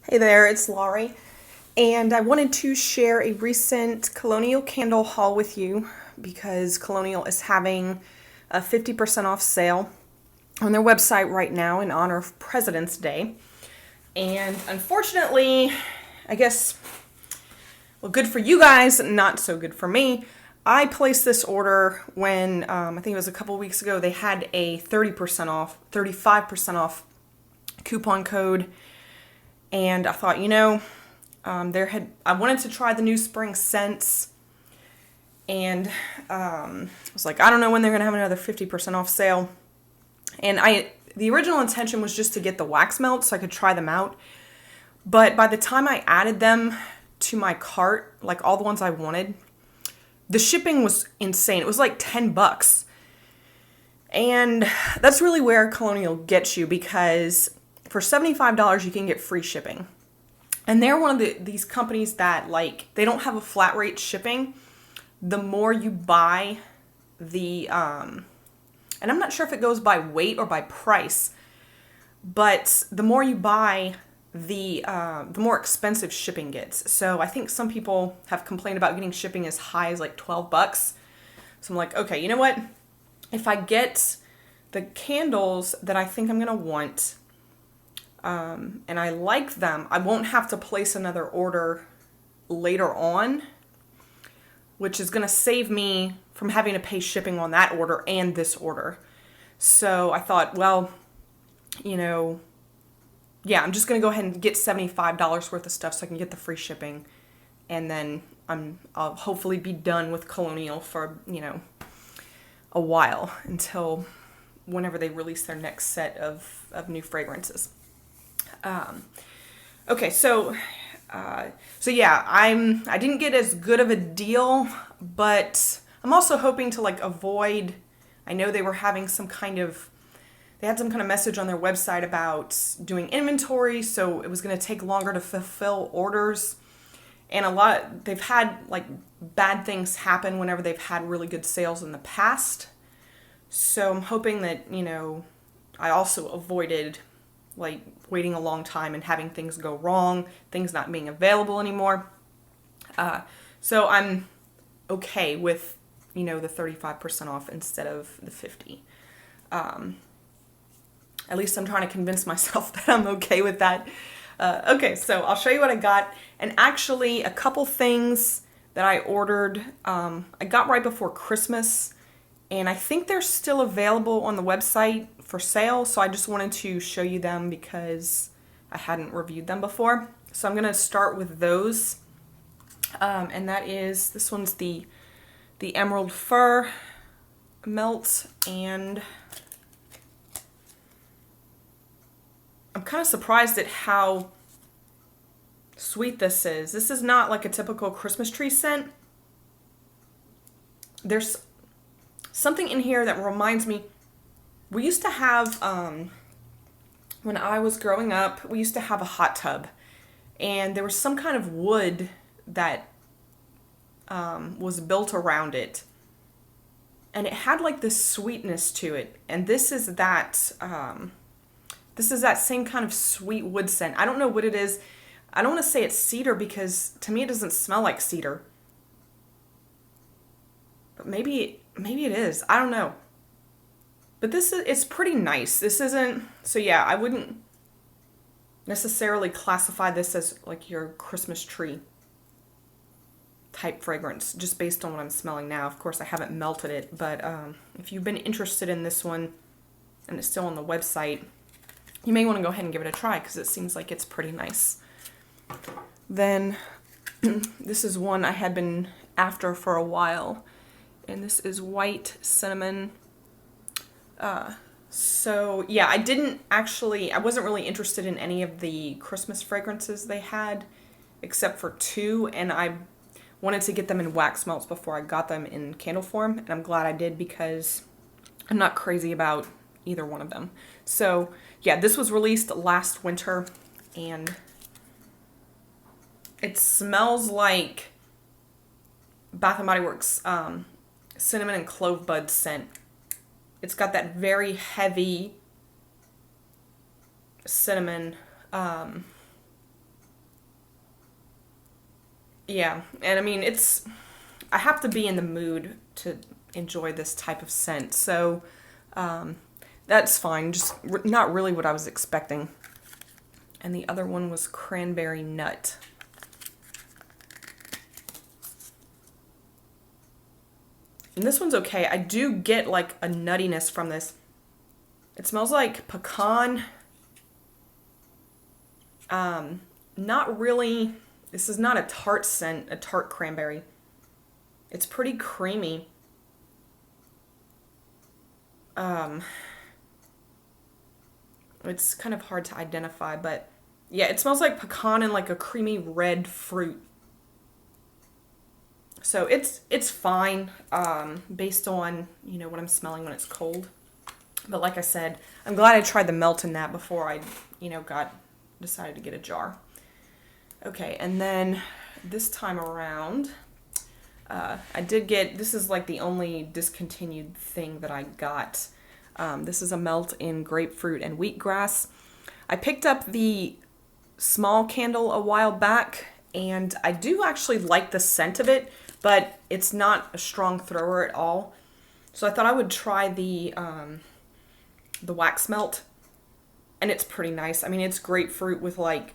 Hey there, it's Laurie, and I wanted to share a recent Colonial candle haul with you because Colonial is having a 50% off sale on their website right now in honor of President's Day. And unfortunately, I guess, well, good for you guys, not so good for me. I placed this order when I think it was a couple weeks ago. They had a 30% off, 35% off coupon code, and I thought, I wanted to try the new spring scents, and I was like, I don't know when they're gonna have another 50% off sale. And the original intention was just to get the wax melts so I could try them out. But by the time I added them to my cart, like all the ones I wanted, the shipping was insane. It was like $10. And that's really where Colonial gets you, because for $75 you can get free shipping. And they're one of these companies that, like, they don't have a flat rate shipping. The more you buy and I'm not sure if it goes by weight or by price, but the more you buy, the more expensive shipping gets. So I think some people have complained about getting shipping as high as like $12. So I'm like, okay, you know what? If I get the candles that I think I'm gonna want, and I like them, I won't have to place another order later on, which is gonna save me from having to pay shipping on that order and this order. So I thought, well, yeah, I'm just gonna go ahead and get $75 worth of stuff so I can get the free shipping, and then I'll hopefully be done with Colonial for a while, until whenever they release their next set of new fragrances. Okay, so yeah, I didn't get as good of a deal, but I'm also hoping to avoid. I know they were having they had some kind of message on their website about doing inventory, so it was going to take longer to fulfill orders. And they've had bad things happen whenever they've had really good sales in the past. So I'm hoping that, I also avoided waiting a long time and having things go wrong, things not being available anymore. So I'm okay with, the 35% off instead of the 50. At least I'm trying to convince myself that I'm okay with that. Okay, so I'll show you what I got. And actually, a couple things that I ordered, I got right before Christmas, and I think they're still available on the website for sale, so I just wanted to show you them because I hadn't reviewed them before. So I'm going to start with those, and that is, this one's the Emerald Fir Melt, and I'm kind of surprised at how sweet this is. This is not like a typical Christmas tree scent. There's something in here that reminds me, we used to have, when I was growing up, we used to have a hot tub, and there was some kind of wood that was built around it, and it had this sweetness to it, and this is that same kind of sweet wood scent. I don't know what it is. I don't want to say it's cedar because to me it doesn't smell like cedar, but maybe it is. I don't know. But it's pretty nice. This isn't, so yeah, I wouldn't necessarily classify this as your Christmas tree type fragrance, just based on what I'm smelling now. Of course, I haven't melted it, but if you've been interested in this one and it's still on the website, you may want to go ahead and give it a try because it seems like it's pretty nice. Then this is one I had been after for a while, and this is White Cinnamon. So yeah, I wasn't really interested in any of the Christmas fragrances they had, except for two, and I wanted to get them in wax melts before I got them in candle form, and I'm glad I did because I'm not crazy about either one of them. So yeah, this was released last winter, and it smells like Bath & Body Works cinnamon and clove bud scent. It's got that very heavy cinnamon, Yeah, and I mean, I have to be in the mood to enjoy this type of scent, so um, that's fine. Just not really what I was expecting. And the other one was cranberry nut. And this one's okay. I do get like a nuttiness from this. It smells like pecan. Not really. This is not a tart scent, a tart cranberry. It's pretty creamy. It's kind of hard to identify, but yeah, it smells like pecan and like a creamy red fruit. So it's fine based on, what I'm smelling when it's cold. But like I said, I'm glad I tried the melt in that before I, decided to get a jar. Okay, and then this time around, I did get, this is like the only discontinued thing that I got. This is a melt in grapefruit and wheatgrass. I picked up the small candle a while back, and I do actually like the scent of it, but it's not a strong thrower at all. So I thought I would try the wax melt, and it's pretty nice. I mean, it's grapefruit with like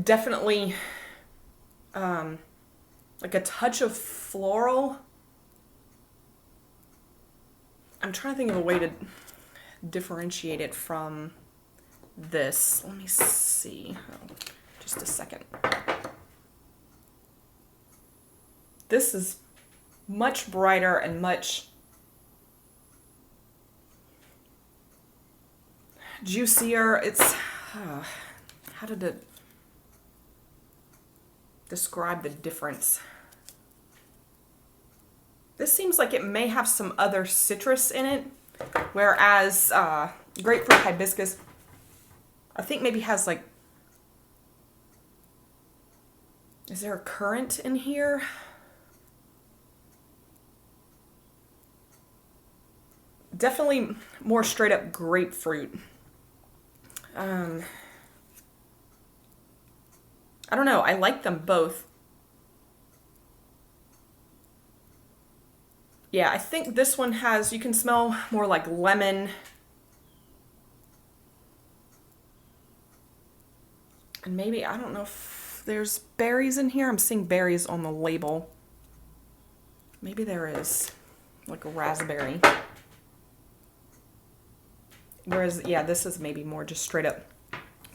definitely like a touch of floral. I'm trying to think of a way to differentiate it from this. Let me see. Oh, just a second. This is much brighter and much juicier. It's how did it describe the difference? This seems like it may have some other citrus in it, whereas grapefruit hibiscus, I think maybe has like, is there a currant in here? Definitely more straight up grapefruit. I don't know. I like them both. Yeah, I think this one has, you can smell more like lemon. And maybe, I don't know if there's berries in here. I'm seeing berries on the label. Maybe there is, like a raspberry. Whereas, yeah, this is maybe more just straight up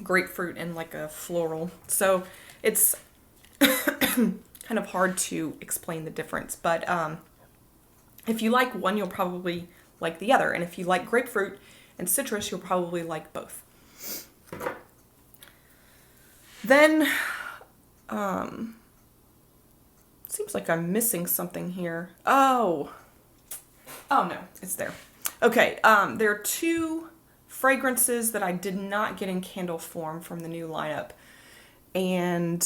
grapefruit and like a floral. So it's kind of hard to explain the difference. But if you like one, you'll probably like the other. And if you like grapefruit and citrus, you'll probably like both. Then, seems like I'm missing something here. Oh no, it's there. Okay, there are two fragrances that I did not get in candle form from the new lineup. And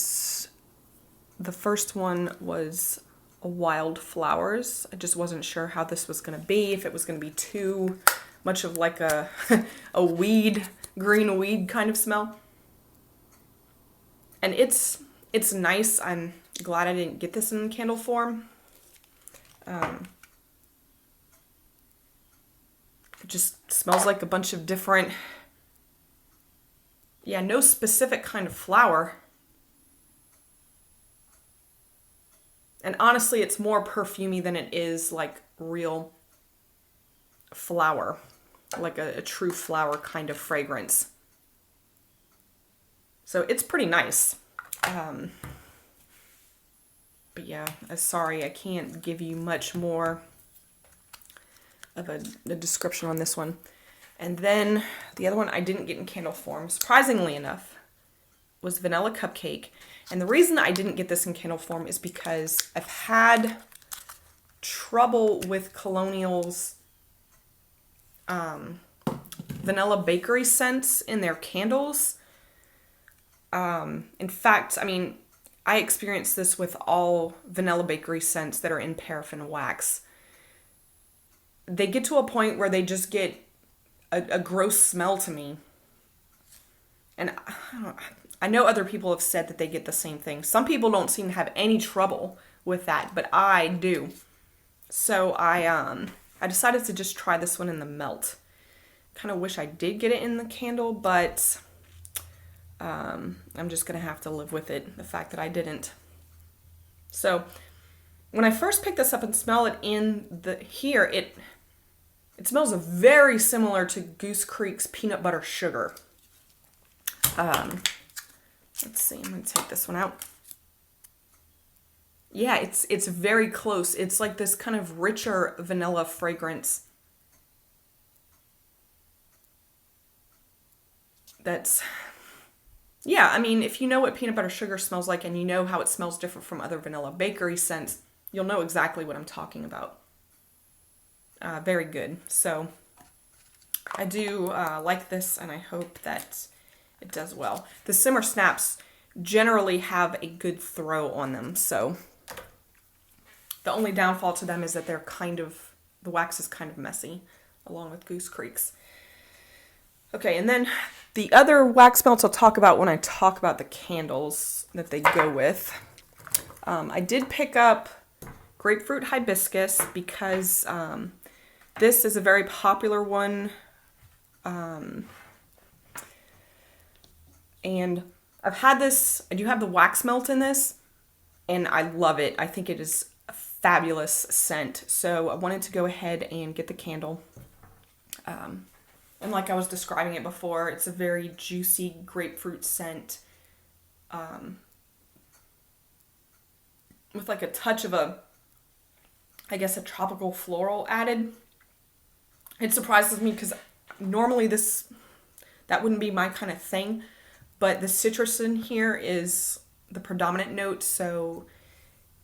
the first one was wildflowers. I just wasn't sure how this was going to be, if it was going to be too much of like a a weed, green weed kind of smell. And it's nice. I'm glad I didn't get this in candle form. It just smells like a bunch of different, yeah, no specific kind of flower. And honestly, it's more perfumey than it is like real flower, like a true flower kind of fragrance. So it's pretty nice. But yeah, sorry, I can't give you much more of a description on this one. And then the other one I didn't get in candle form, surprisingly enough, was Vanilla Cupcake. And the reason I didn't get this in candle form is because I've had trouble with Colonial's vanilla bakery scents in their candles. In fact, I mean, I experienced this with all vanilla bakery scents that are in paraffin wax. They get to a point where they just get a gross smell to me. And I know other people have said that they get the same thing. Some people don't seem to have any trouble with that, but I do. So I decided to just try this one in the melt. Kind of wish I did get it in the candle, but I'm just going to have to live with it, the fact that I didn't. So when I first picked this up and smell it here, it smells very similar to Goose Creek's peanut butter sugar. Let's see, I'm going to take this one out. Yeah, it's very close. It's like this kind of richer vanilla fragrance. Yeah, I mean, if you know what peanut butter sugar smells like and you know how it smells different from other vanilla bakery scents, you'll know exactly what I'm talking about. Very good. So I do like this, and I hope that it does well. The Simmer Snaps generally have a good throw on them, so the only downfall to them is that the wax is kind of messy, along with Goose Creek's. Okay, and then the other wax melts I'll talk about when I talk about the candles that they go with. I did pick up Grapefruit Hibiscus because this is a very popular one. And I've had this, I do have the wax melt in this, and I love it. I think it is a fabulous scent. So I wanted to go ahead and get the candle. And like I was describing it before, it's a very juicy grapefruit scent. With like a touch of a tropical floral added. It surprises me because normally that wouldn't be my kind of thing. But the citrus in here is the predominant note, so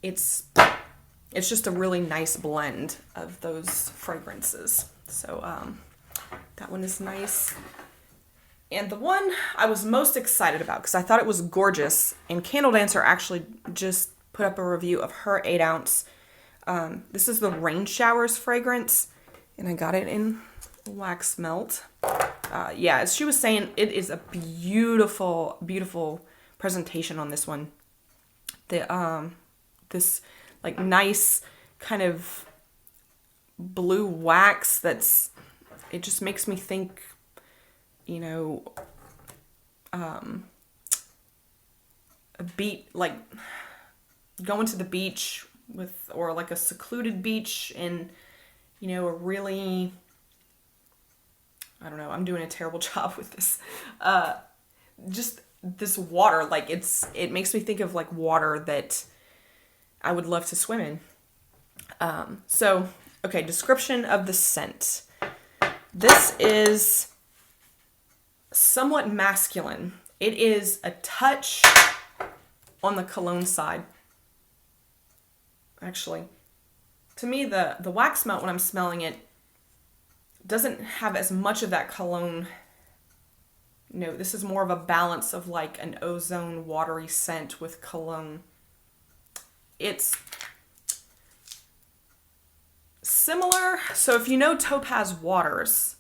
it's just a really nice blend of those fragrances. So that one is nice. And the one I was most excited about, because I thought it was gorgeous, and Candle Dancer actually just put up a review of her 8 ounce. This is the Rain Showers fragrance, and I got it in wax melt. Yeah, as she was saying, it is a beautiful, beautiful presentation on this one. This like nice kind of blue wax it just makes me think, like going to the beach or like a secluded beach in, a really, I don't know, I'm doing a terrible job with this. Just this water, like it makes me think of like water that I would love to swim in. So, okay, description of the scent. This is somewhat masculine. It is a touch on the cologne side. Actually, to me, the wax melt, when I'm smelling it, doesn't have as much of that cologne. No, this is more of a balance of like an ozone watery scent with cologne. It's similar. So if you know Topaz Waters,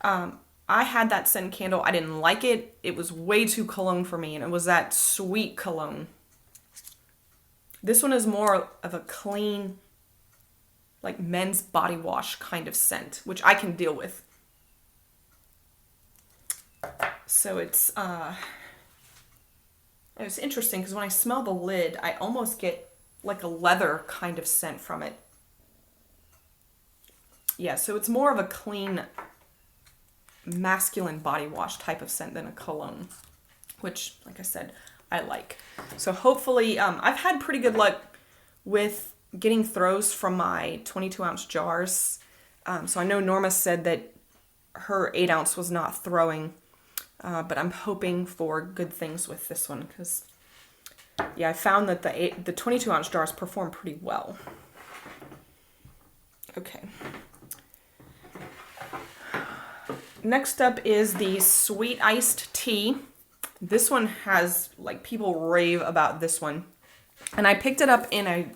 I had that scent candle. I didn't like it. It was way too cologne for me, and it was that sweet cologne. This one is more of a clean, like men's body wash kind of scent, which I can deal with. So it's interesting because when I smell the lid, I almost get like a leather kind of scent from it. Yeah, so it's more of a clean, masculine body wash type of scent than a cologne, which, like I said, I like. So hopefully, I've had pretty good luck with getting throws from my 22 ounce jars. So I know Norma said that her 8 ounce was not throwing, but I'm hoping for good things with this one because, yeah, I found that the 22 ounce jars perform pretty well. Okay. Next up is the Sweet Iced Tea. This one has, like, people rave about this one. And I picked it up in a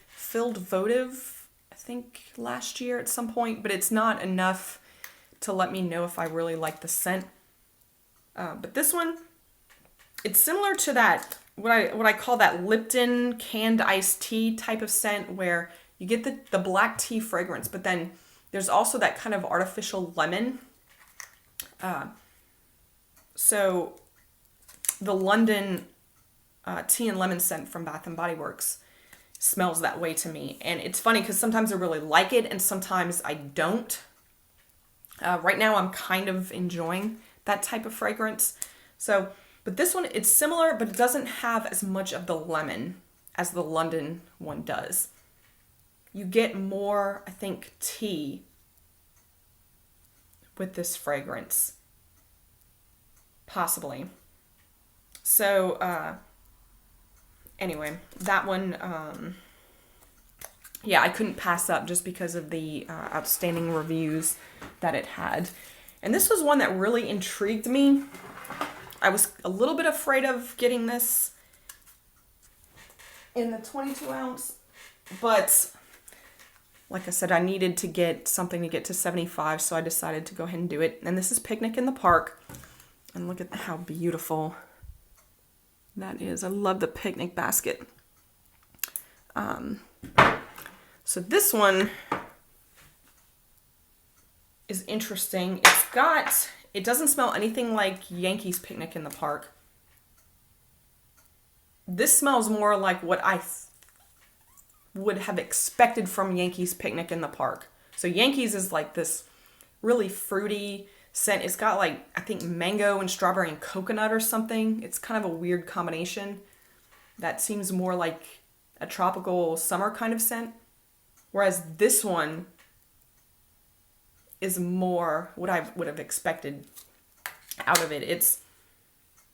filled votive, I think, last year at some point, but it's not enough to let me know if I really like the scent. But this one, it's similar to that, what I call that Lipton canned iced tea type of scent, where you get the black tea fragrance, but then there's also that kind of artificial lemon. So the London tea and lemon scent from Bath and Body Works smells that way to me. And it's funny because sometimes I really like it and sometimes I don't. Right now I'm kind of enjoying that type of fragrance. So, but this one, it's similar, but it doesn't have as much of the lemon as the London one does. You get more, I think, tea with this fragrance. Possibly. So, anyway, that one, yeah, I couldn't pass up just because of the outstanding reviews that it had. And this was one that really intrigued me. I was a little bit afraid of getting this in the 22 ounce, but like I said, I needed to get something to get to 75, so I decided to go ahead and do it. And this is Picnic in the Park. And look at how beautiful that is. I love the picnic basket. So this one is interesting. It doesn't smell anything like Yankees Picnic in the Park. This smells more like what I would have expected from Yankees Picnic in the Park. So Yankees is like this really fruity scent. It's got like, I think, mango and strawberry and coconut or something. It's kind of a weird combination that seems more like a tropical summer kind of scent. Whereas this one is more what I would have expected out of it.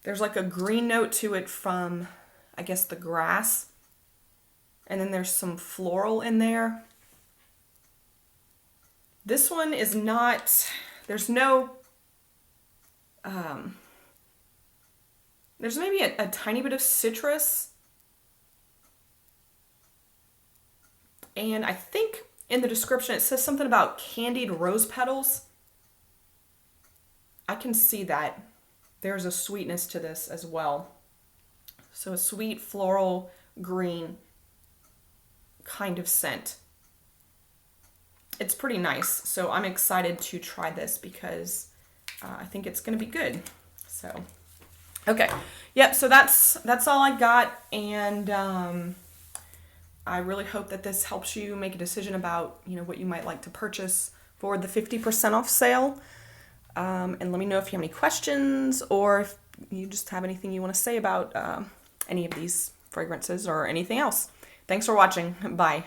There's like a green note to it from, I guess, the grass. And then there's some floral in there. This one is not, there's no, there's maybe a tiny bit of citrus. And I think in the description it says something about candied rose petals. I can see that. There's a sweetness to this as well. So a sweet floral green kind of scent. It's pretty nice. So I'm excited to try this because I think it's going to be good. So, okay. Yep. So that's all I got. And I really hope that this helps you make a decision about, what you might like to purchase for the 50% off sale. And let me know if you have any questions or if you just have anything you want to say about any of these fragrances or anything else. Thanks for watching. Bye.